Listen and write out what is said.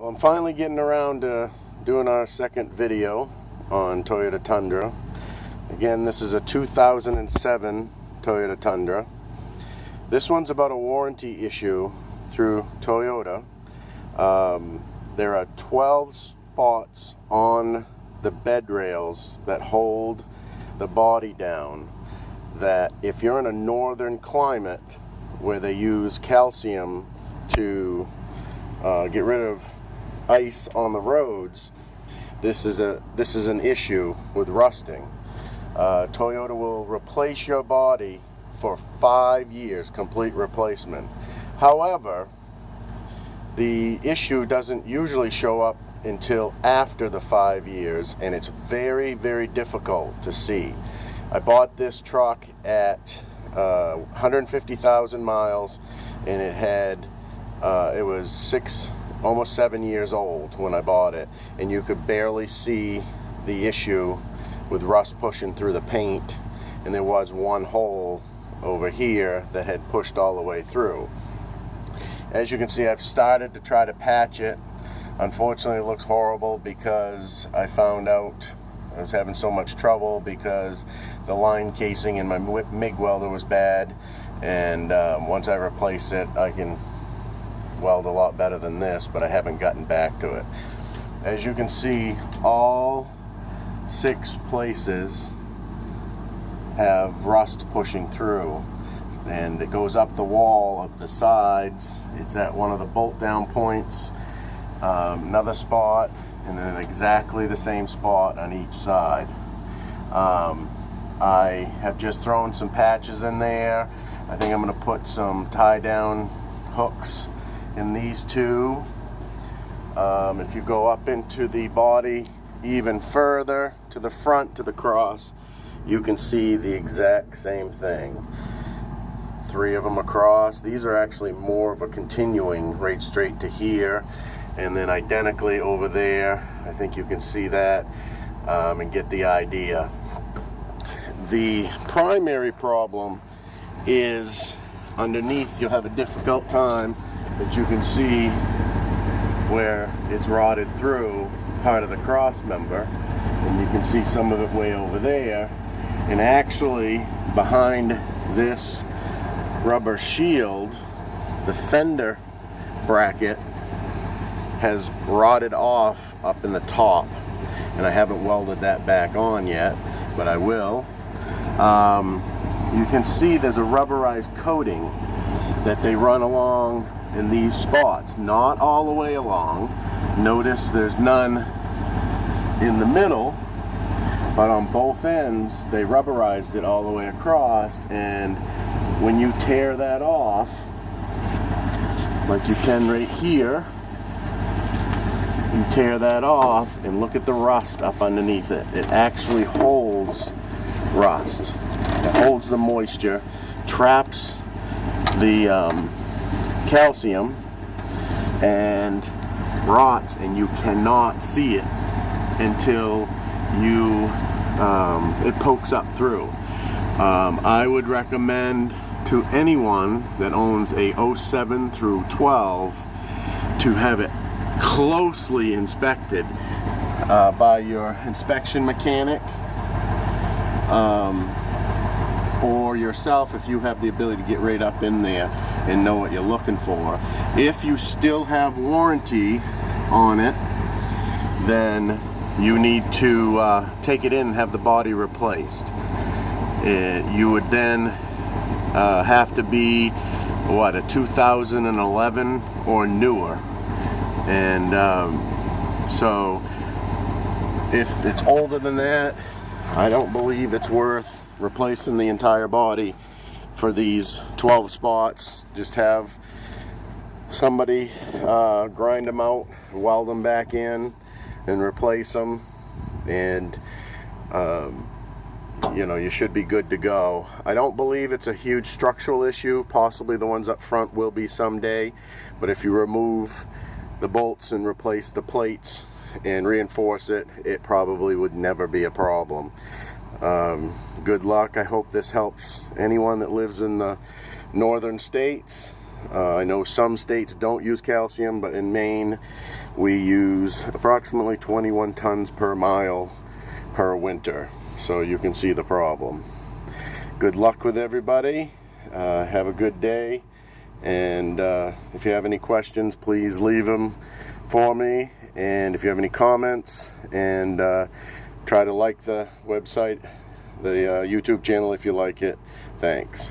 Well, I'm finally getting around to doing our second video on Toyota Tundra. Again, this is a 2007 Toyota Tundra. This one's about a warranty issue through Toyota. There are 12 spots on the bed rails that hold the body down that if you're in a northern climate where they use calcium to get rid of ice on the roads, this is an issue with rusting. Toyota will replace your body for 5 years, complete replacement. However, the issue doesn't usually show up until after the 5 years, and it's very, very difficult to see. I bought this truck at 150,000 miles, and it was almost 7 years old when I bought it, and you could barely see the issue with rust pushing through the paint, and there was one hole over here that had pushed all the way through. As you can see, I've started to try to patch it. Unfortunately, it looks horrible because I found out I was having so much trouble because the line casing in my MIG welder was bad, and once I replace it, I can weld a lot better than this, but I haven't gotten back to it. As you can see, all 6 places have rust pushing through, and it goes up the wall of the sides. It's at one of the bolt down points, another spot, and then exactly the same spot on each side. I have just thrown some patches in there. I think I'm going to put some tie down hooks in these two. If you go up into the body even further to the front, to the cross, you can see the exact same thing. 3 of them across. These are actually more of a continuing right straight to here, and then identically over there. I think you can see that and get the idea. The primary problem is underneath. You'll have a difficult time, that you can see where it's rotted through part of the cross member, and you can see some of it way over there, and actually behind this rubber shield, the fender bracket has rotted off up in the top, and I haven't welded that back on yet, but I will. You can see there's a rubberized coating that they run along in these spots, not all the way along. Notice there's none in the middle, but on both ends they rubberized it all the way across, and when you tear that off, like you can right here, you tear that off and look at the rust up underneath it. It actually holds rust. It holds the moisture, traps the calcium, and rots, and you cannot see it until it pokes up through. I would recommend to anyone that owns a 07 through 12 to have it closely inspected by your inspection mechanic, or yourself if you have the ability to get right up in there and know what you're looking for. If you still have warranty on it, then you need to take it in and have the body replaced. You would then have to be a 2011 or newer, and so if it's older than that, I don't believe it's worth replacing the entire body for these 12 spots. Just have somebody grind them out, weld them back in, and replace them, and you should be good to go. I don't believe it's a huge structural issue. Possibly the ones up front will be someday, but if you remove the bolts and replace the plates and reinforce it, it probably would never be a problem. Good luck. I hope this helps anyone that lives in the northern states. I know some states don't use calcium, but in Maine we use approximately 21 tons per mile per winter. So you can see the problem. Good luck with everybody. Have a good day. And if you have any questions, please leave them for me. And if you have any comments, and try to like the website, the YouTube channel if you like it. Thanks.